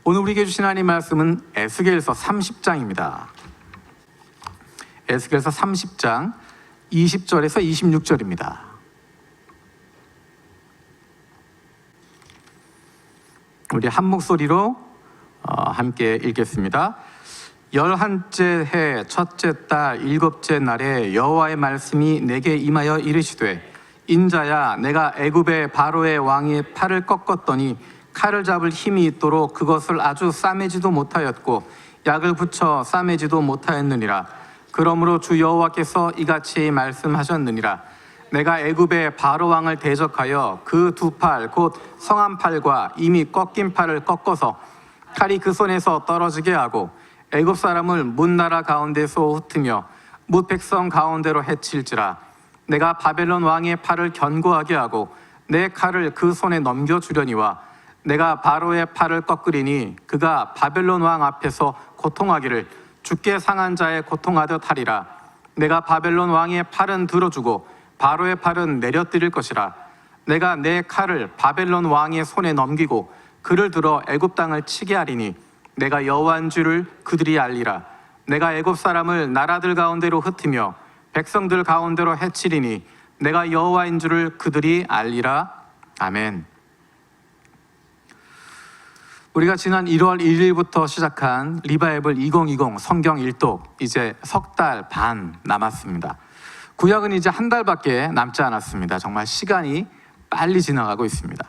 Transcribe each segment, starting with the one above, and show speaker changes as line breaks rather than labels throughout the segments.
오늘 우리에게 주신 하나님 말씀은 에스겔서 30장입니다. 에스겔서 30장 20절에서 26절입니다. 우리 한 목소리로 함께 읽겠습니다. 11째 해 첫째 달 7째 날에 여호와의 말씀이 내게 임하여 이르시되 인자야, 내가 애굽의 바로의 왕의 팔을 꺾었더니 칼을 잡을 힘이 있도록 그것을 아주 싸매지도 못하였고 약을 붙여 싸매지도 못하였느니라. 그러므로 주 여호와께서 이같이 말씀하셨느니라. 내가 애굽의 바로 왕을 대적하여 그 두 팔 곧 성한 팔과 이미 꺾인 팔을 꺾어서 칼이 그 손에서 떨어지게 하고 애굽 사람을 문 나라 가운데서 흩으며 뭇 백성 가운데로 해칠지라. 내가 바벨론 왕의 팔을 견고하게 하고 내 칼을 그 손에 넘겨주려니와 내가 바로의 팔을 꺾으리니 그가 바벨론 왕 앞에서 고통하기를 죽게 상한 자의 고통하듯 하리라. 내가 바벨론 왕의 팔은 들어주고 바로의 팔은 내려뜨릴 것이라. 내가 내 칼을 바벨론 왕의 손에 넘기고 그를 들어 애굽 땅을 치게 하리니 내가 여호와인 줄을 그들이 알리라. 내가 애굽 사람을 나라들 가운데로 흩으며 백성들 가운데로 해치리니 내가 여호와인 줄을 그들이 알리라. 아멘. 우리가 지난 1월 1일부터 시작한 리바이벌 2020 성경 일독 이제 석 달 반 남았습니다. 구약은 이제 한 달밖에 남지 않았습니다. 정말 시간이 빨리 지나가고 있습니다.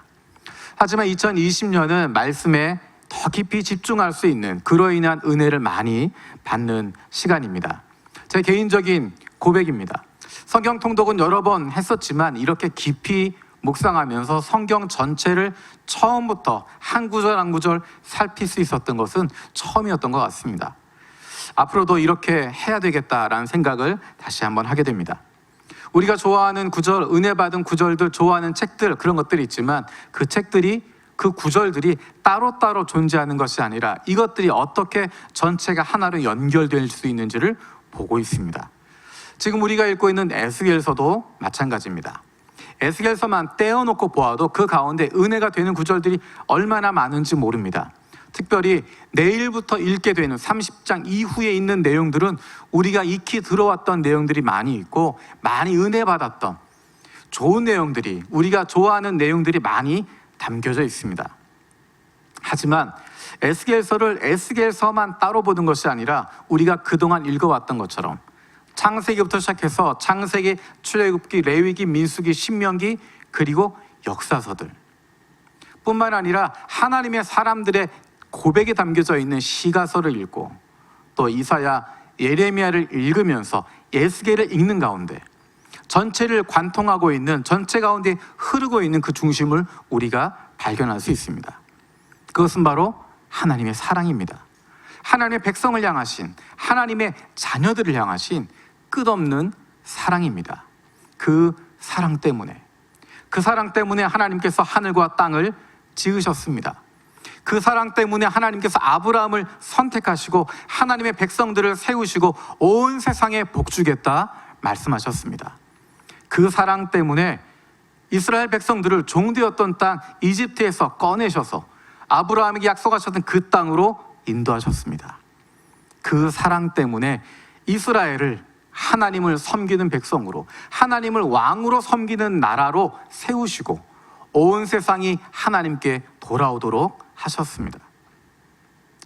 하지만 2020년은 말씀에 더 깊이 집중할 수 있는, 그로 인한 은혜를 많이 받는 시간입니다. 제 개인적인 고백입니다. 성경 통독은 여러 번 했었지만 이렇게 깊이 묵상하면서 성경 전체를 처음부터 한 구절 한 구절 살필 수 있었던 것은 처음이었던 것 같습니다. 앞으로도 이렇게 해야 되겠다라는 생각을 다시 한번 하게 됩니다. 우리가 좋아하는 구절, 은혜 받은 구절들, 좋아하는 책들, 그런 것들이 있지만 그 책들이, 그 구절들이 따로따로 존재하는 것이 아니라 이것들이 어떻게 전체가 하나로 연결될 수 있는지를 보고 있습니다. 지금 우리가 읽고 있는 에스겔서도 마찬가지입니다. 에스겔서만 떼어놓고 보아도 그 가운데 은혜가 되는 구절들이 얼마나 많은지 모릅니다. 특별히 내일부터 읽게 되는 30장 이후에 있는 내용들은 우리가 익히 들어왔던 내용들이 많이 있고 많이 은혜 받았던 좋은 내용들이, 우리가 좋아하는 내용들이 많이 담겨져 있습니다. 하지만 에스겔서를 에스겔서만 따로 보는 것이 아니라 우리가 그동안 읽어왔던 것처럼 창세기부터 시작해서 창세기, 출애굽기, 레위기, 민수기, 신명기, 그리고 역사서들 뿐만 아니라 하나님의 사람들의 고백이 담겨져 있는 시가서를 읽고 또 이사야, 예레미야를 읽으면서 에스겔을 읽는 가운데 전체를 관통하고 있는, 전체 가운데 흐르고 있는 그 중심을 우리가 발견할 수 있습니다. 그것은 바로 하나님의 사랑입니다. 하나님의 백성을 향하신, 하나님의 자녀들을 향하신 끝없는 사랑입니다. 그 사랑 때문에 하나님께서 하늘과 땅을 지으셨습니다. 그 사랑 때문에 하나님께서 아브라함을 선택하시고 하나님의 백성들을 세우시고 온 세상에 복주겠다 말씀하셨습니다. 그 사랑 때문에 이스라엘 백성들을 종되었던 땅 이집트에서 꺼내셔서 아브라함에게 약속하셨던 그 땅으로 인도하셨습니다. 그 사랑 때문에 이스라엘을 하나님을 섬기는 백성으로, 하나님을 왕으로 섬기는 나라로 세우시고 온 세상이 하나님께 돌아오도록 하셨습니다.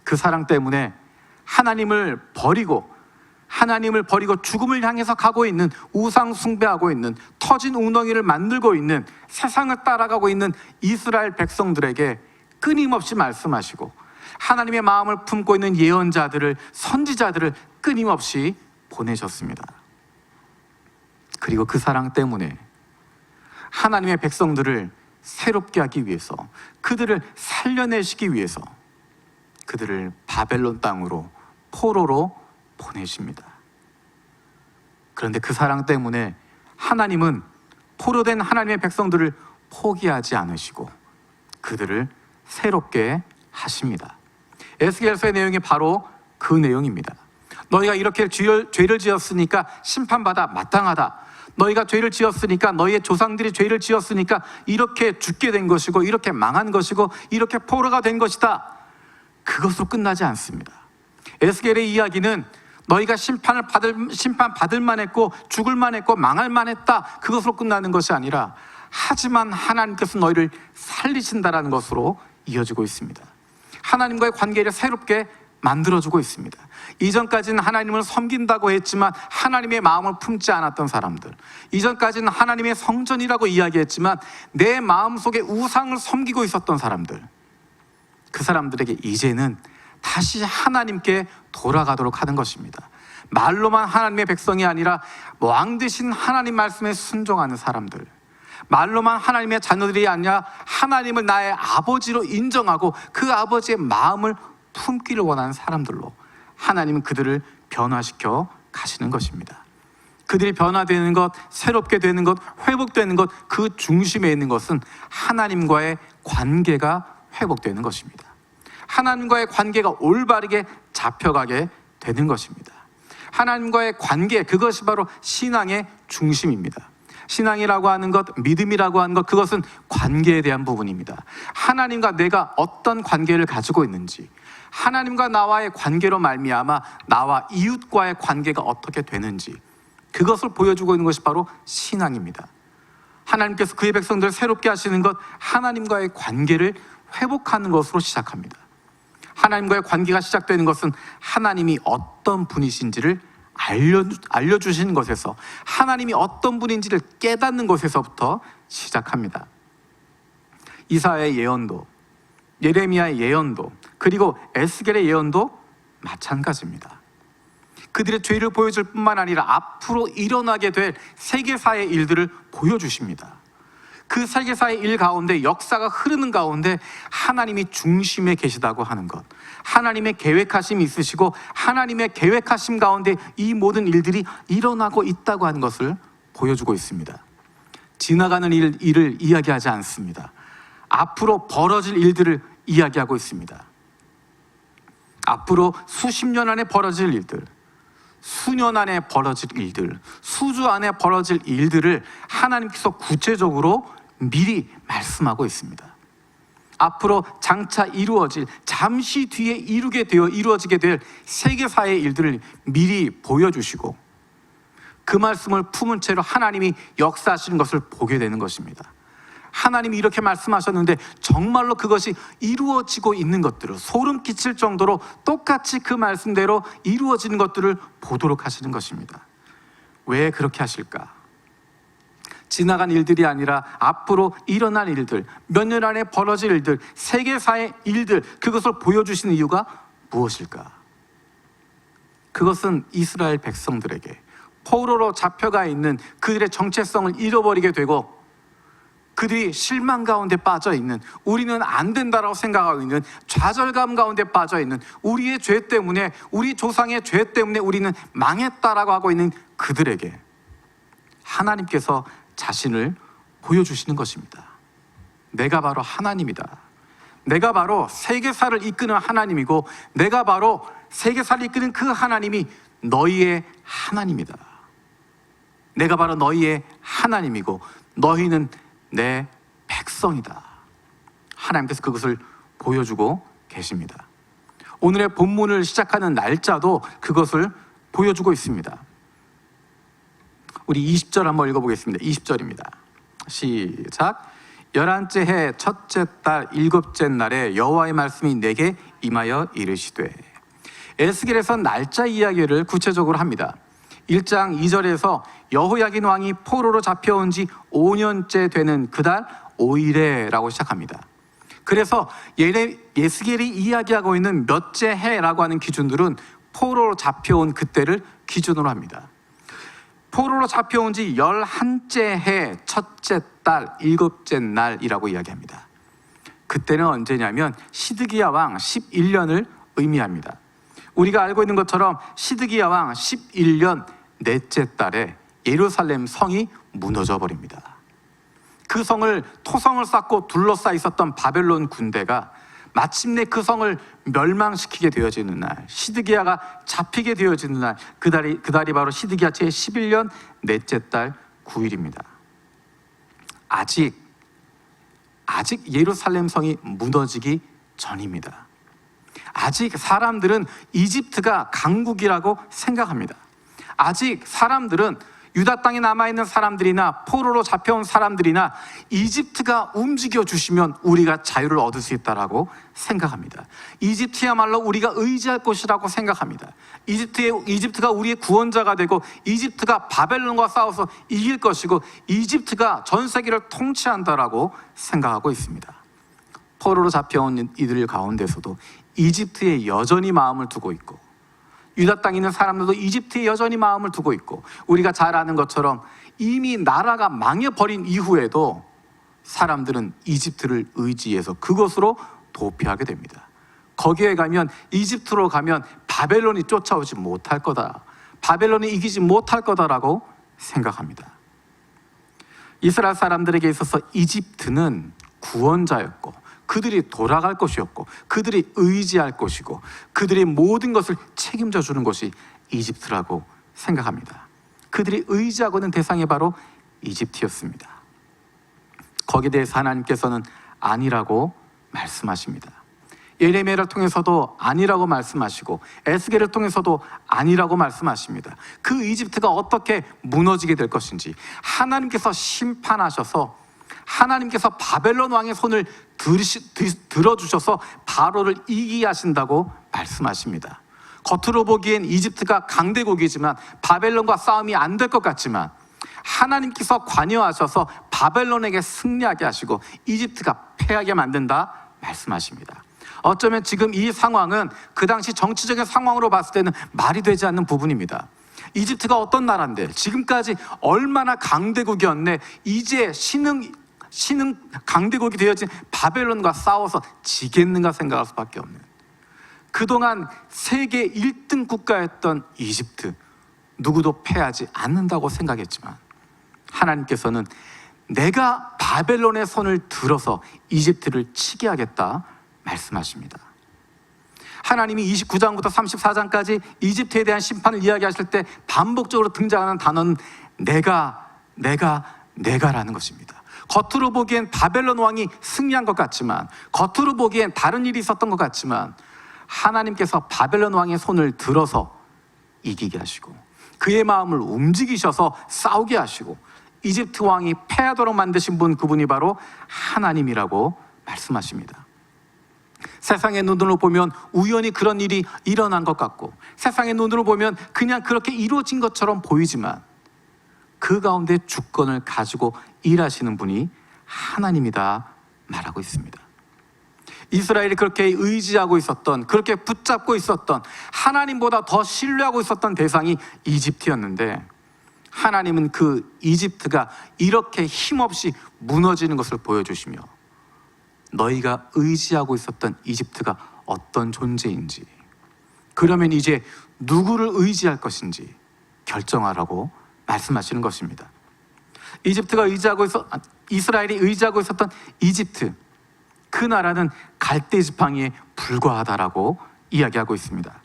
그 사랑 때문에 하나님을 버리고 죽음을 향해서 가고 있는, 우상 숭배하고 있는, 터진 웅덩이를 만들고 있는, 세상을 따라가고 있는 이스라엘 백성들에게 끊임없이 말씀하시고 하나님의 마음을 품고 있는 예언자들을, 선지자들을 끊임없이 보내셨습니다. 그리고 그 사랑 때문에 하나님의 백성들을 새롭게 하기 위해서, 그들을 살려내시기 위해서 그들을 바벨론 땅으로, 포로로 보내십니다. 그런데 그 사랑 때문에 하나님은 포로된 하나님의 백성들을 포기하지 않으시고 그들을 새롭게 하십니다. 에스겔서의 내용이 바로 그 내용입니다. 너희가 이렇게 죄를 지었으니까 심판받아 마땅하다. 너희가 죄를 지었으니까, 너희의 조상들이 죄를 지었으니까 이렇게 죽게 된 것이고, 이렇게 망한 것이고, 이렇게 포로가 된 것이다. 그것으로 끝나지 않습니다. 에스겔의 이야기는 너희가 심판 받을 만했고 죽을 만했고 망할 만했다, 그것으로 끝나는 것이 아니라 하지만 하나님께서 너희를 살리신다라는 것으로 이어지고 있습니다. 하나님과의 관계를 새롭게 만들어주고 있습니다. 이전까지는 하나님을 섬긴다고 했지만 하나님의 마음을 품지 않았던 사람들, 이전까지는 하나님의 성전이라고 이야기했지만 내 마음속에 우상을 섬기고 있었던 사람들, 그 사람들에게 이제는 다시 하나님께 돌아가도록 하는 것입니다. 말로만 하나님의 백성이 아니라 왕 되신 하나님 말씀에 순종하는 사람들, 말로만 하나님의 자녀들이 아니라 하나님을 나의 아버지로 인정하고 그 아버지의 마음을 품기를 원하는 사람들로 하나님은 그들을 변화시켜 가시는 것입니다. 그들이 변화되는 것, 새롭게 되는 것, 회복되는 것, 그 중심에 있는 것은 하나님과의 관계가 회복되는 것입니다. 하나님과의 관계가 올바르게 잡혀가게 되는 것입니다. 하나님과의 관계, 그것이 바로 신앙의 중심입니다. 신앙이라고 하는 것, 믿음이라고 하는 것, 그것은 관계에 대한 부분입니다. 하나님과 내가 어떤 관계를 가지고 있는지, 하나님과 나와의 관계로 말미암아 나와 이웃과의 관계가 어떻게 되는지, 그것을 보여주고 있는 것이 바로 신앙입니다. 하나님께서 그의 백성들을 새롭게 하시는 것, 하나님과의 관계를 회복하는 것으로 시작합니다. 하나님과의 관계가 시작되는 것은 하나님이 어떤 분이신지를 알려주시는 것에서, 하나님이 어떤 분인지를 깨닫는 것에서부터 시작합니다. 이사야의 예언도, 예레미야의 예언도, 그리고 에스겔의 예언도 마찬가지입니다. 그들의 죄를 보여줄 뿐만 아니라 앞으로 일어나게 될 세계사의 일들을 보여주십니다. 그 세계사의 일 가운데, 역사가 흐르는 가운데 하나님이 중심에 계시다고 하는 것, 하나님의 계획하심이 있으시고 하나님의 계획하심 가운데 이 모든 일들이 일어나고 있다고 하는 것을 보여주고 있습니다. 지나가는 일을 이야기하지 않습니다. 앞으로 벌어질 일들을 이야기하고 있습니다. 앞으로 수십 년 안에 벌어질 일들, 수년 안에 벌어질 일들, 수주 안에 벌어질 일들을 하나님께서 구체적으로 미리 말씀하고 있습니다. 앞으로 장차 이루어질, 잠시 뒤에 이루어지게 될 세계사의 일들을 미리 보여주시고 그 말씀을 품은 채로 하나님이 역사하시는 것을 보게 되는 것입니다. 하나님이 이렇게 말씀하셨는데 정말로 그것이 이루어지고 있는 것들을, 소름 끼칠 정도로 똑같이 그 말씀대로 이루어지는 것들을 보도록 하시는 것입니다. 왜 그렇게 하실까? 지나간 일들이 아니라 앞으로 일어날 일들, 몇 년 안에 벌어질 일들, 세계사의 일들, 그것을 보여주시는 이유가 무엇일까? 그것은 이스라엘 백성들에게 포로로 잡혀가 있는 그들의 정체성을 잃어버리게 되고 그들이 실망 가운데 빠져 있는, 우리는 안 된다라고 생각하고 있는, 좌절감 가운데 빠져 있는, 우리의 죄 때문에, 우리 조상의 죄 때문에 우리는 망했다라고 하고 있는 그들에게 하나님께서 자신을 보여주시는 것입니다. 내가 바로 하나님이다. 내가 바로 세계사를 이끄는 하나님이고, 내가 바로 세계사를 이끄는 그 하나님이 너희의 하나님이다. 내가 바로 너희의 하나님이고 너희는 내 백성이다. 하나님께서 그것을 보여주고 계십니다. 오늘의 본문을 시작하는 날짜도 그것을 보여주고 있습니다. 우리 20절 한번 읽어보겠습니다. 20절입니다. 시작. 11째 해 첫째 달 7째 날에 여호와의 말씀이 내게 임하여 이르시되. 에스겔에서 날짜 이야기를 구체적으로 합니다. 1장 2절에서 여호야긴 왕이 포로로 잡혀온 지 5년째 되는 그달 5일에 라고 시작합니다. 그래서 에스겔이 이야기하고 있는 몇째 해라고 하는 기준들은 포로로 잡혀온 그때를 기준으로 합니다. 포로로 잡혀온 지 11째 해 첫째 달 7째 날이라고 이야기합니다. 그때는 언제냐면 시드기야 왕 11년을 의미합니다. 우리가 알고 있는 것처럼 시드기야 왕 11년 넷째 달에 예루살렘 성이 무너져 버립니다. 그 성을, 토성을 쌓고 둘러싸 있었던 바벨론 군대가 마침내 그 성을 멸망시키게 되어지는 날, 시드기야가 잡히게 되어지는 날, 그 달이 바로 시드기야 제 11년 넷째 달 9일입니다. 아직 예루살렘 성이 무너지기 전입니다. 아직 사람들은 이집트가 강국이라고 생각합니다. 아직 사람들은 유다 땅에 남아있는 사람들이나 포로로 잡혀온 사람들이나 이집트가 움직여 주시면 우리가 자유를 얻을 수 있다라고 생각합니다. 이집트야말로 우리가 의지할 곳이라고 생각합니다. 이집트가 우리의 구원자가 되고 이집트가 바벨론과 싸워서 이길 것이고 이집트가 전 세계를 통치한다라고 생각하고 있습니다. 포로로 잡혀온 이들 가운데서도 이집트에 여전히 마음을 두고 있고 유다 땅에 있는 사람들도 이집트에 여전히 마음을 두고 있고 우리가 잘 아는 것처럼 이미 나라가 망해버린 이후에도 사람들은 이집트를 의지해서 그곳으로 도피하게 됩니다. 거기에 가면 이집트로 가면 바벨론이 쫓아오지 못할 거다, 바벨론이 이기지 못할 거다라고 생각합니다. 이스라엘 사람들에게 있어서 이집트는 구원자였고 그들이 돌아갈 곳이었고 그들이 의지할 곳이고 그들이 모든 것을 책임져 주는 곳이 이집트라고 생각합니다. 그들이 의지하고 있는 대상이 바로 이집트였습니다. 거기에 대해서 하나님께서는 아니라고 말씀하십니다. 예레미야를 통해서도 아니라고 말씀하시고 에스겔을 통해서도 아니라고 말씀하십니다. 그 이집트가 어떻게 무너지게 될 것인지 하나님께서 심판하셔서 하나님께서 바벨론 왕의 손을 들어주셔서 바로를 이기게 하신다고 말씀하십니다. 겉으로 보기엔 이집트가 강대국이지만 바벨론과 싸움이 안 될 것 같지만 하나님께서 관여하셔서 바벨론에게 승리하게 하시고 이집트가 패하게 만든다 말씀하십니다. 어쩌면 지금 이 상황은 그 당시 정치적인 상황으로 봤을 때는 말이 되지 않는 부분입니다. 이집트가 어떤 나라인데 지금까지 얼마나 강대국이었네, 이제 신흥 강대국이 되어진 바벨론과 싸워서 지겠는가 생각할 수밖에 없는, 그동안 세계 1등 국가였던 이집트, 누구도 패하지 않는다고 생각했지만 하나님께서는 내가 바벨론의 손을 들어서 이집트를 치게 하겠다 말씀하십니다. 하나님이 29장부터 34장까지 이집트에 대한 심판을 이야기하실 때 반복적으로 등장하는 단어는 내가라는 것입니다. 겉으로 보기엔 바벨론 왕이 승리한 것 같지만, 겉으로 보기엔 다른 일이 있었던 것 같지만 하나님께서 바벨론 왕의 손을 들어서 이기게 하시고 그의 마음을 움직이셔서 싸우게 하시고 이집트 왕이 패하도록 만드신 분, 그분이 바로 하나님이라고 말씀하십니다. 세상의 눈으로 보면 우연히 그런 일이 일어난 것 같고 세상의 눈으로 보면 그냥 그렇게 이루어진 것처럼 보이지만 그 가운데 주권을 가지고 일하시는 분이 하나님이다 말하고 있습니다. 이스라엘이 그렇게 의지하고 있었던, 그렇게 붙잡고 있었던, 하나님보다 더 신뢰하고 있었던 대상이 이집트였는데 하나님은 그 이집트가 이렇게 힘없이 무너지는 것을 보여주시며 너희가 의지하고 있었던 이집트가 어떤 존재인지, 그러면 이제 누구를 의지할 것인지 결정하라고 말씀하시는 것입니다. 이스라엘이 의지하고 있었던 이집트, 그 나라는 갈대 지팡이에 불과하다라고 이야기하고 있습니다.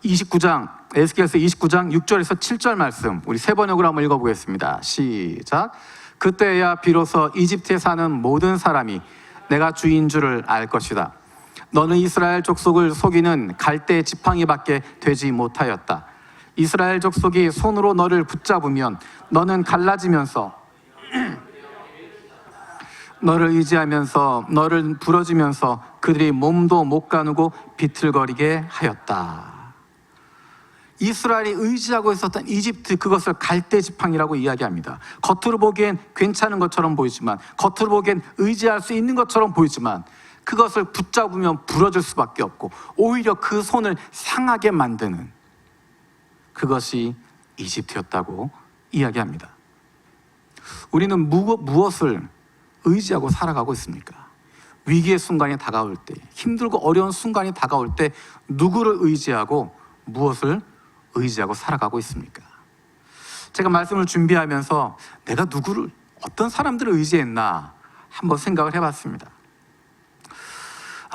29장, 에스겔서 29장 6절에서 7절 말씀 우리 세 번역으로 한번 읽어보겠습니다. 시작. 그때야 비로소 이집트에 사는 모든 사람이 내가 주인 줄을 알 것이다. 너는 이스라엘 족속을 속이는 갈대 지팡이밖에 되지 못하였다. 이스라엘 족속이 손으로 너를 붙잡으면 너는 갈라지면서 너를 의지하면서 너를 부러지면서 그들이 몸도 못 가누고 비틀거리게 하였다. 이스라엘이 의지하고 있었던 이집트, 그것을 갈대지팡이라고 이야기합니다. 겉으로 보기엔 괜찮은 것처럼 보이지만, 겉으로 보기엔 의지할 수 있는 것처럼 보이지만 그것을 붙잡으면 부러질 수밖에 없고 오히려 그 손을 상하게 만드는, 그것이 이집트였다고 이야기합니다. 우리는 무엇을 의지하고 살아가고 있습니까? 위기의 순간이 다가올 때, 힘들고 어려운 순간이 다가올 때 누구를 의지하고 무엇을 의지하고 살아가고 있습니까? 제가 말씀을 준비하면서 내가 누구를, 어떤 사람들을 의지했나 한번 생각을 해봤습니다.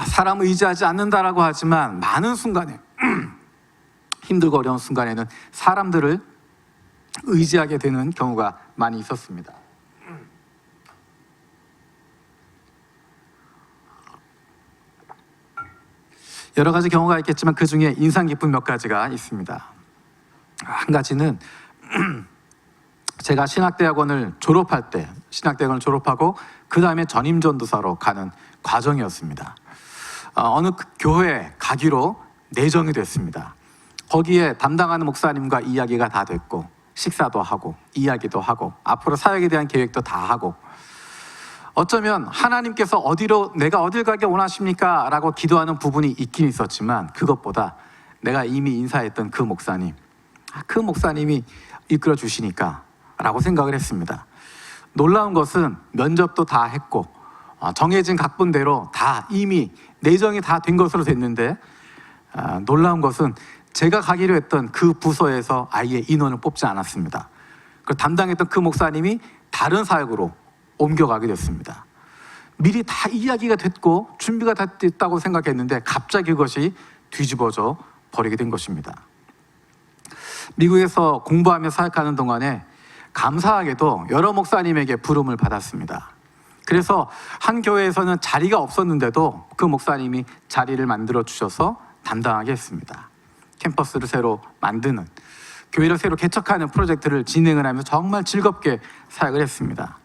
사람을 의지하지 않는다라고 하지만 많은 순간에 힘들고 어려운 순간에는 사람들을 의지하게 되는 경우가 많이 있었습니다. 여러 가지 경우가 있겠지만 그 중에 인상 깊은 몇 가지가 있습니다. 한 가지는 제가 신학대학원을 졸업하고 그 다음에 전임전도사로 가는 과정이었습니다. 어느 교회에 가기로 내정이 됐습니다. 거기에 담당하는 목사님과 이야기가 다 됐고 식사도 하고 이야기도 하고 앞으로 사역에 대한 계획도 다 하고, 어쩌면 하나님께서 내가 어딜 가기 원하십니까? 라고 기도하는 부분이 있긴 있었지만, 그것보다 내가 이미 인사했던 그 목사님이 이끌어 주시니까 라고 생각을 했습니다. 놀라운 것은 면접도 다 했고 정해진 각본대로 다 이미 내정이 다 된 것으로 됐는데, 놀라운 것은 제가 가기로 했던 그 부서에서 아예 인원을 뽑지 않았습니다. 그 담당했던 그 목사님이 다른 사역으로 옮겨가게 됐습니다. 미리 다 이야기가 됐고 준비가 다 됐다고 생각했는데 갑자기 그것이 뒤집어져 버리게 된 것입니다. 미국에서 공부하며 사역하는 동안에 감사하게도 여러 목사님에게 부름을 받았습니다. 그래서 한 교회에서는 자리가 없었는데도 그 목사님이 자리를 만들어 주셔서 담당하게 했습니다. 캠퍼스를 새로 만드는, 교회를 새로 개척하는 프로젝트를 진행을 하면서 정말 즐겁게 사역을 했습니다.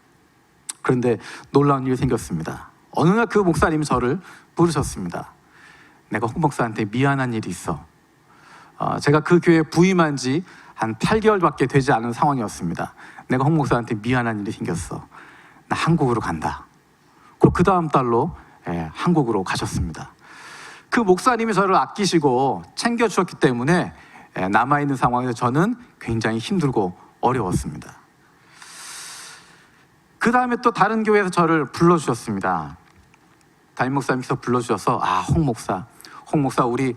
그런데 놀라운 일이 생겼습니다. 어느 날 그 목사님이 저를 부르셨습니다. 내가 홍 목사한테 미안한 일이 있어. 제가 그 교회에 부임한 지 한 8개월밖에 되지 않은 상황이었습니다. 내가 홍 목사한테 미안한 일이 생겼어. 나 한국으로 간다. 그리고 그 다음 달로 한국으로 가셨습니다. 그 목사님이 저를 아끼시고 챙겨주셨기 때문에 남아있는 상황에서 저는 굉장히 힘들고 어려웠습니다. 그 다음에 또 다른 교회에서 저를 불러주셨습니다. 담임 목사님께서 불러주셔서 홍 목사 우리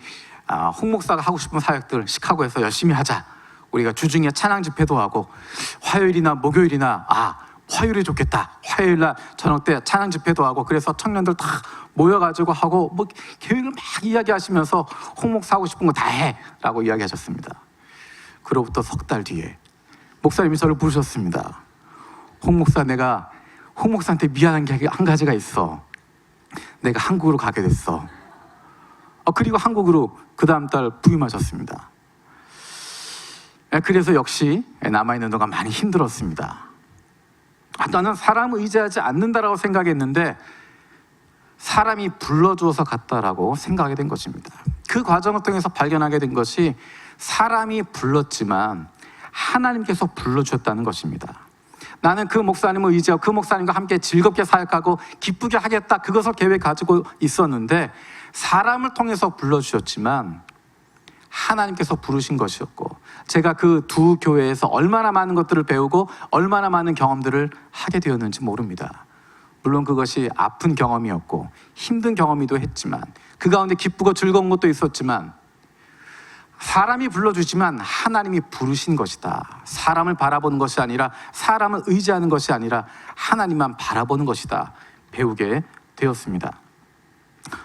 홍 목사가 하고 싶은 사역들 시카고에서 열심히 하자. 우리가 주중에 찬양 집회도 하고 화요일이나 목요일이나 화요일이 좋겠다. 화요일날 저녁 때 찬양 집회도 하고, 그래서 청년들 다 모여가지고 하고 계획을 막 이야기하시면서 홍 목사 하고 싶은 거 다 해 라고 이야기하셨습니다. 그로부터 석 달 뒤에 목사님이 저를 부르셨습니다. 홍 목사, 내가 홍 목사한테 미안한 게 한 가지가 있어. 내가 한국으로 가게 됐어. 그리고 한국으로 그 다음 달 부임하셨습니다. 그래서 역시 남아있는 동안 많이 힘들었습니다. 나는 사람을 의지하지 않는다라고 생각했는데 사람이 불러주어서 갔다라고 생각하게 된 것입니다. 그 과정을 통해서 발견하게 된 것이 사람이 불렀지만 하나님께서 불러주셨다는 것입니다. 나는 그 목사님을 의지하고 그 목사님과 함께 즐겁게 사역하고 기쁘게 하겠다, 그것을 계획 가지고 있었는데 사람을 통해서 불러주셨지만 하나님께서 부르신 것이었고, 제가 그 두 교회에서 얼마나 많은 것들을 배우고 얼마나 많은 경험들을 하게 되었는지 모릅니다. 물론 그것이 아픈 경험이었고 힘든 경험이기도 했지만, 그 가운데 기쁘고 즐거운 것도 있었지만, 사람이 불러주지만 하나님이 부르신 것이다. 사람을 바라보는 것이 아니라, 사람을 의지하는 것이 아니라 하나님만 바라보는 것이다 배우게 되었습니다.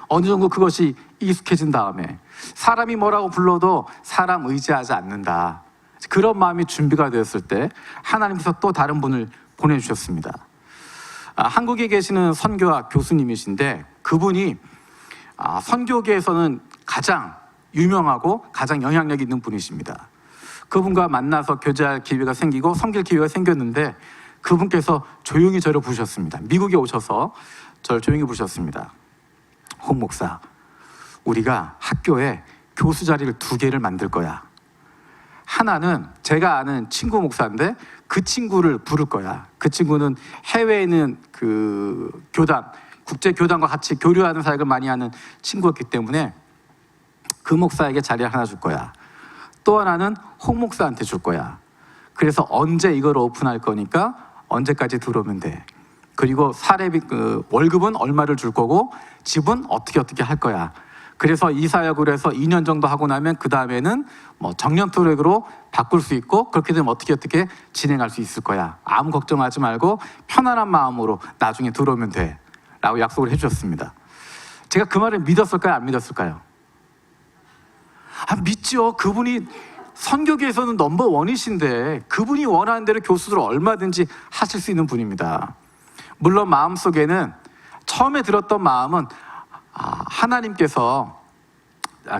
어느 정도 그것이 익숙해진 다음에 사람이 뭐라고 불러도 사람 의지하지 않는다, 그런 마음이 준비가 되었을 때 하나님께서 또 다른 분을 보내주셨습니다. 한국에 계시는 선교학 교수님이신데, 그분이 선교계에서는 가장 유명하고 가장 영향력 있는 분이십니다. 그분과 만나서 교제할 기회가 생기고 섬길 기회가 생겼는데, 그분께서 조용히 저를 부르셨습니다. 미국에 오셔서 저를 조용히 부르셨습니다. 홍 목사, 우리가 학교에 교수 자리를 2개를 만들 거야. 하나는 제가 아는 친구 목사인데 그 친구를 부를 거야. 그 친구는 해외에 있는 그 교단, 국제 교단과 같이 교류하는 사역을 많이 하는 친구였기 때문에 그 목사에게 자리를 하나 줄 거야. 또 하나는 홍 목사한테 줄 거야. 그래서 언제 이걸 오픈할 거니까 언제까지 들어오면 돼. 그리고 사례비 월급은 얼마를 줄 거고 집은 어떻게 할 거야. 그래서 이 사역으로 해서 2년 정도 하고 나면 그 다음에는 정년 트랙으로 바꿀 수 있고, 그렇게 되면 어떻게 진행할 수 있을 거야. 아무 걱정하지 말고 편안한 마음으로 나중에 들어오면 돼 라고 약속을 해주셨습니다. 제가 그 말을 믿었을까요, 안 믿었을까요? 믿죠. 그분이 선교계에서는 넘버원이신데 그분이 원하는 대로 교수들을 얼마든지 하실 수 있는 분입니다. 물론 마음속에는 처음에 들었던 마음은 하나님께서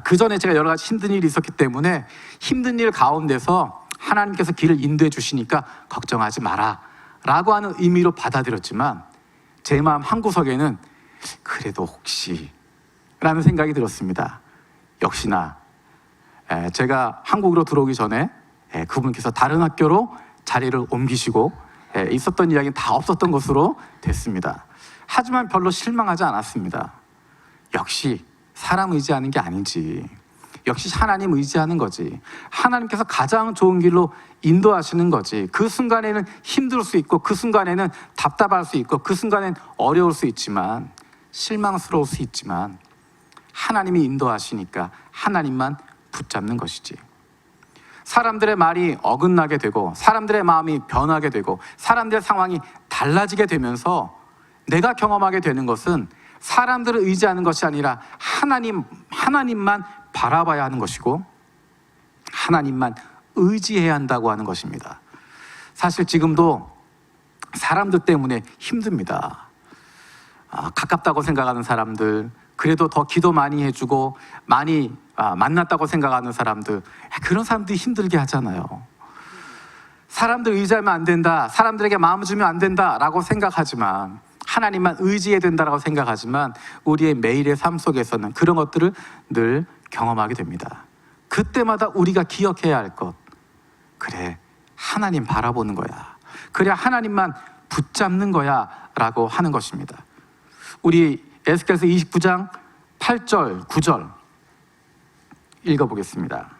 그 전에 제가 여러 가지 힘든 일이 있었기 때문에 힘든 일 가운데서 하나님께서 길을 인도해 주시니까 걱정하지 마라 라고 하는 의미로 받아들였지만 제 마음 한구석에는 그래도 혹시 라는 생각이 들었습니다. 역시나 제가 한국으로 들어오기 전에 그분께서 다른 학교로 자리를 옮기시고 있었던 이야기는 다 없었던 것으로 됐습니다. 하지만 별로 실망하지 않았습니다. 역시 사람 의지하는 게 아니지, 역시 하나님 의지하는 거지, 하나님께서 가장 좋은 길로 인도하시는 거지. 그 순간에는 힘들 수 있고 그 순간에는 답답할 수 있고 그 순간에는 어려울 수 있지만 실망스러울 수 있지만 하나님이 인도하시니까 하나님만 붙잡는 것이지. 사람들의 말이 어긋나게 되고 사람들의 마음이 변하게 되고 사람들의 상황이 달라지게 되면서 내가 경험하게 되는 것은 사람들을 의지하는 것이 아니라 하나님만 바라봐야 하는 것이고 하나님만 의지해야 한다고 하는 것입니다. 사실 지금도 사람들 때문에 힘듭니다. 가깝다고 생각하는 사람들, 그래도 더 기도 많이 해주고 많이 만났다고 생각하는 사람들, 그런 사람들이 힘들게 하잖아요. 사람들 의지하면 안 된다, 사람들에게 마음을 주면 안 된다라고 생각하지만 하나님만 의지해야 된다라고 생각하지만 우리의 매일의 삶 속에서는 그런 것들을 늘 경험하게 됩니다. 그때마다 우리가 기억해야 할 것, 그래 하나님 바라보는 거야, 그래 하나님만 붙잡는 거야 라고 하는 것입니다. 우리 에스겔서 29장 8절 9절 읽어보겠습니다.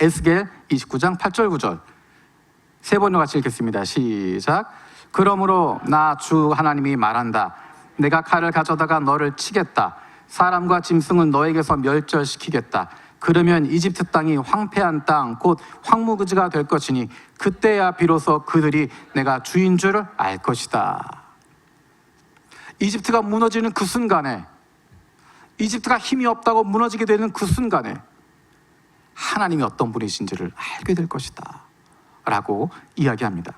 에스겔 29장 8절 9절 세 번으로 같이 읽겠습니다. 시작. 그러므로 나 주 하나님이 말한다. 내가 칼을 가져다가 너를 치겠다. 사람과 짐승은 너에게서 멸절시키겠다. 그러면 이집트 땅이 황폐한 땅 곧 황무지가 될 것이니 그때야 비로소 그들이 내가 주인 줄 알 것이다. 이집트가 무너지는 그 순간에, 이집트가 힘이 없다고 무너지게 되는 그 순간에 하나님이 어떤 분이신지를 알게 될 것이다 라고 이야기합니다.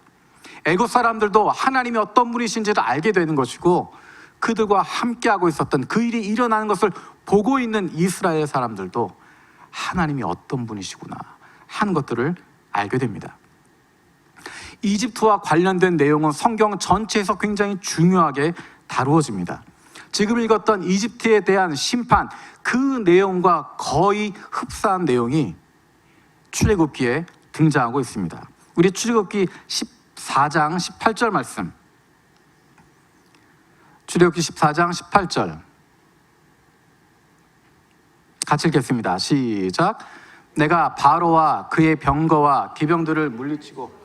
애굽 사람들도 하나님이 어떤 분이신지를 알게 되는 것이고 그들과 함께하고 있었던 그 일이 일어나는 것을 보고 있는 이스라엘 사람들도 하나님이 어떤 분이시구나 하는 것들을 알게 됩니다. 이집트와 관련된 내용은 성경 전체에서 굉장히 중요하게 다루어집니다. 지금 읽었던 이집트에 대한 심판, 그 내용과 거의 흡사한 내용이 출애굽기에 등장하고 있습니다. 우리 출애굽기 14장 18절 말씀, 출애굽기 14장 18절 같이 읽겠습니다. 시작. 내가 바로와 그의 병거와 기병들을 물리치고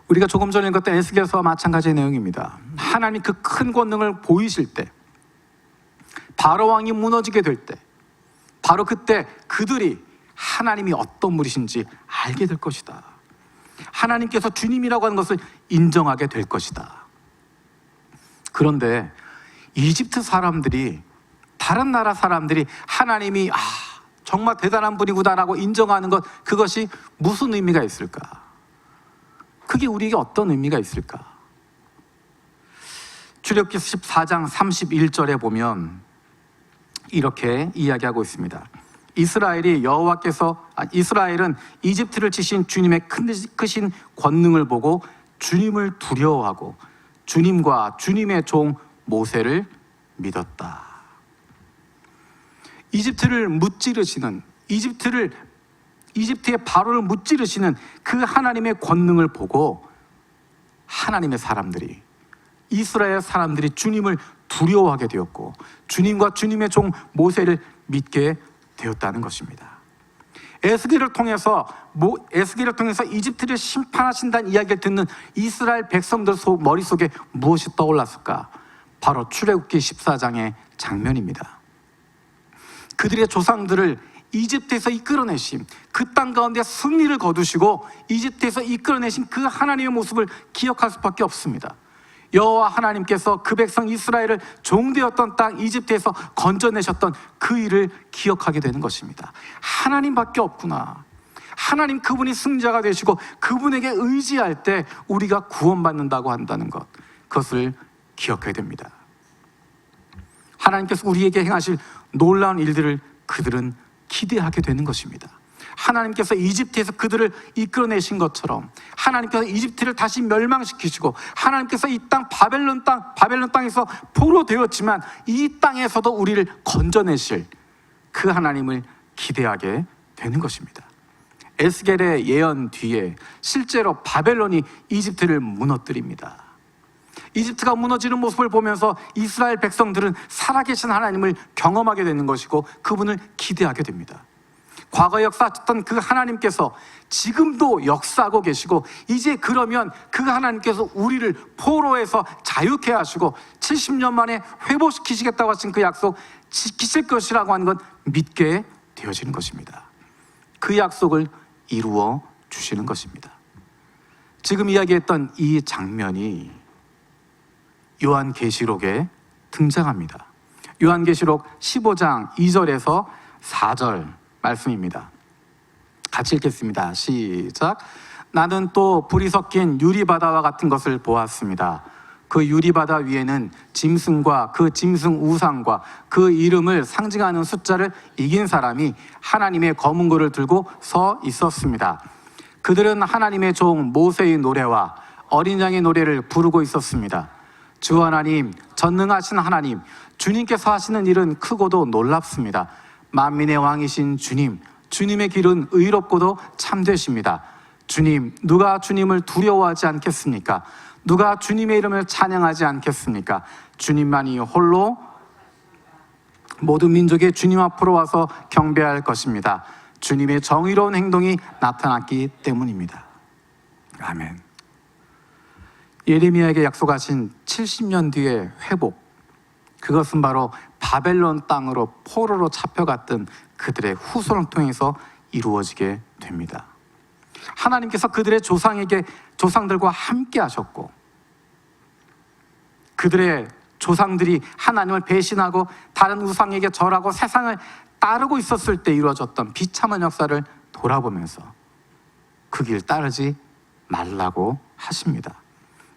우리가 조금 전에 읽었던 에스겔서와 마찬가지의 내용입니다. 하나님 그 큰 권능을 보이실 때, 바로 왕이 무너지게 될 때, 바로 그때 그들이 하나님이 어떤 분이신지 알게 될 것이다. 하나님께서 주님이라고 하는 것을 인정하게 될 것이다. 그런데 이집트 사람들이, 다른 나라 사람들이 하나님이 정말 대단한 분이구나라고 인정하는 것, 그것이 무슨 의미가 있을까? 그게 우리에게 어떤 의미가 있을까? 출애굽기 14장 31절에 보면 이렇게 이야기하고 있습니다. 이스라엘은 이집트를 치신 주님의 크신 권능을 보고 주님을 두려워하고 주님과 주님의 종 모세를 믿었다. 이집트의 바로를 무찌르시는 그 하나님의 권능을 보고 하나님의 사람들이, 이스라엘 사람들이 주님을 두려워하게 되었고 주님과 주님의 종 모세를 믿게 되었다는 것입니다. 에스겔을 통해서 이집트를 심판하신다는 이야기를 듣는 이스라엘 백성들 머릿속에 무엇이 떠올랐을까? 바로 출애굽기 14장의 장면입니다. 그들의 조상들을 이집트에서 이끌어내신, 그 땅 가운데 승리를 거두시고 이집트에서 이끌어내신 그 하나님의 모습을 기억할 수밖에 없습니다. 여호와 하나님께서 그 백성 이스라엘을 종되었던 땅 이집트에서 건져내셨던 그 일을 기억하게 되는 것입니다. 하나님밖에 없구나, 하나님 그분이 승자가 되시고 그분에게 의지할 때 우리가 구원받는다고 한다는 것, 그것을 기억해야 됩니다. 하나님께서 우리에게 행하실 놀라운 일들을 그들은 기대하게 되는 것입니다. 하나님께서 이집트에서 그들을 이끌어내신 것처럼 하나님께서 이집트를 다시 멸망시키시고 하나님께서 이 땅 바벨론 땅에서 포로 되었지만 이 땅에서도 우리를 건져내실 그 하나님을 기대하게 되는 것입니다. 에스겔의 예언 뒤에 실제로 바벨론이 이집트를 무너뜨립니다. 이집트가 무너지는 모습을 보면서 이스라엘 백성들은 살아계신 하나님을 경험하게 되는 것이고 그분을 기대하게 됩니다. 과거 역사하셨던 그 하나님께서 지금도 역사하고 계시고 이제 그러면 그 하나님께서 우리를 포로에서 자유케 하시고 70년 만에 회복시키시겠다고 하신 그 약속 지키실 것이라고 하는 건 믿게 되어지는 것입니다. 그 약속을 이루어 주시는 것입니다. 지금 이야기했던 이 장면이 요한계시록에 등장합니다. 요한계시록 15장 2절에서 4절 말씀입니다. 같이 읽겠습니다. 시작. 나는 또 불이 섞인 유리바다와 같은 것을 보았습니다. 그 유리바다 위에는 짐승과 그 짐승 우상과 그 이름을 상징하는 숫자를 이긴 사람이 하나님의 검은고를 들고 서 있었습니다. 그들은 하나님의 종 모세의 노래와 어린 양의 노래를 부르고 있었습니다. 주 하나님, 전능하신 하나님, 주님께서 하시는 일은 크고도 놀랍습니다. 만민의 왕이신 주님, 주님의 길은 의롭고도 참되십니다. 주님, 누가 주님을 두려워하지 않겠습니까? 누가 주님의 이름을 찬양하지 않겠습니까? 주님만이 홀로 모든 민족의 주님 앞으로 와서 경배할 것입니다. 주님의 정의로운 행동이 나타났기 때문입니다. 아멘. 예레미야에게 약속하신 70년 뒤의 회복, 그것은 바로 바벨론 땅으로 포로로 잡혀갔던 그들의 후손을 통해서 이루어지게 됩니다. 하나님께서 그들의 조상들과 함께 하셨고 그들의 조상들이 하나님을 배신하고 다른 우상에게 절하고 세상을 따르고 있었을 때 이루어졌던 비참한 역사를 돌아보면서 그 길 따르지 말라고 하십니다.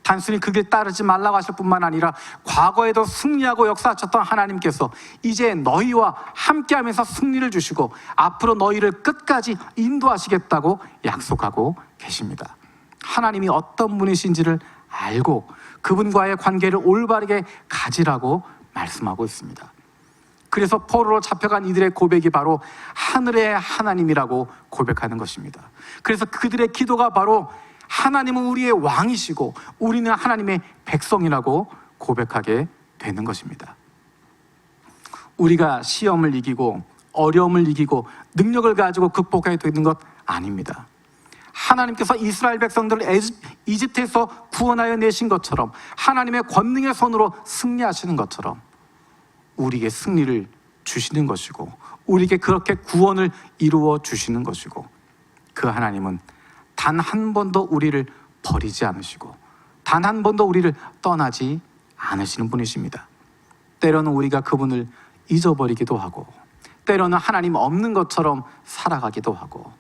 단순히 그 길 따르지 말라고 하실 뿐만 아니라 과거에도 승리하고 역사하셨던 하나님께서 이제 너희와 함께하면서 승리를 주시고 앞으로 너희를 끝까지 인도하시겠다고 약속하고 계십니다. 하나님이 어떤 분이신지를 알고 그분과의 관계를 올바르게 가지라고 말씀하고 있습니다. 그래서 포로로 잡혀간 이들의 고백이 바로 하늘의 하나님이라고 고백하는 것입니다. 그래서 그들의 기도가 바로 하나님은 우리의 왕이시고 우리는 하나님의 백성이라고 고백하게 되는 것입니다. 우리가 시험을 이기고 어려움을 이기고 능력을 가지고 극복해야 되는 것 아닙니다. 하나님께서 이스라엘 백성들을 이집트에서 구원하여 내신 것처럼 하나님의 권능의 손으로 승리하시는 것처럼 우리에게 승리를 주시는 것이고 우리에게 그렇게 구원을 이루어 주시는 것이고 그 하나님은 단 한 번도 우리를 버리지 않으시고 단 한 번도 우리를 떠나지 않으시는 분이십니다. 때로는 우리가 그분을 잊어버리기도 하고 때로는 하나님 없는 것처럼 살아가기도 하고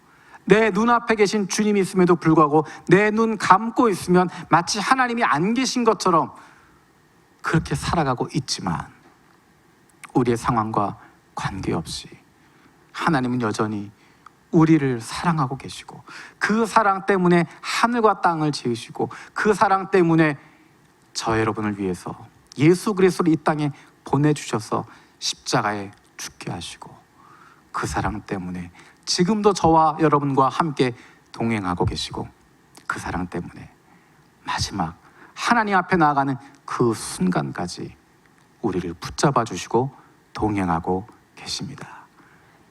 내 눈앞에 계신 주님이 있음에도 불구하고 내 눈 감고 있으면 마치 하나님이 안 계신 것처럼 그렇게 살아가고 있지만 우리의 상황과 관계없이 하나님은 여전히 우리를 사랑하고 계시고 그 사랑 때문에 하늘과 땅을 지으시고 그 사랑 때문에 저 여러분을 위해서 예수 그리스도를 이 땅에 보내주셔서 십자가에 죽게 하시고 그 사랑 때문에 지금도 저와 여러분과 함께 동행하고 계시고 그 사랑 때문에 마지막 하나님 앞에 나아가는 그 순간까지 우리를 붙잡아 주시고 동행하고 계십니다.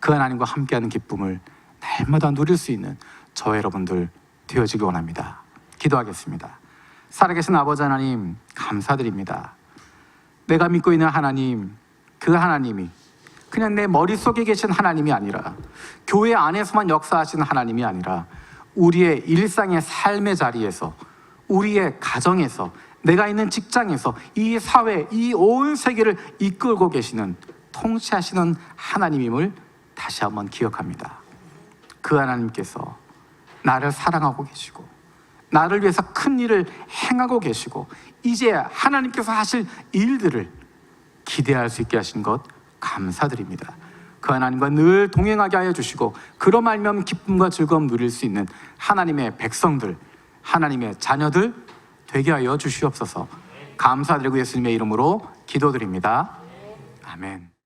그 하나님과 함께하는 기쁨을 날마다 누릴 수 있는 저 여러분들 되어지기 원합니다. 기도하겠습니다. 살아계신 아버지 하나님 감사드립니다. 내가 믿고 있는 하나님, 그 하나님이 그냥 내 머릿속에 계신 하나님이 아니라 교회 안에서만 역사하시는 하나님이 아니라 우리의 일상의 삶의 자리에서 우리의 가정에서 내가 있는 직장에서 이 사회, 이 온 세계를 이끌고 계시는 통치하시는 하나님임을 다시 한번 기억합니다. 그 하나님께서 나를 사랑하고 계시고 나를 위해서 큰 일을 행하고 계시고 이제 하나님께서 하실 일들을 기대할 수 있게 하신 것 감사드립니다. 그 하나님과 늘 동행하게 하여 주시고 그로 말미암아 기쁨과 즐거움 누릴 수 있는 하나님의 백성들, 하나님의 자녀들 되게 하여 주시옵소서. 감사드리고 예수님의 이름으로 기도드립니다. 아멘.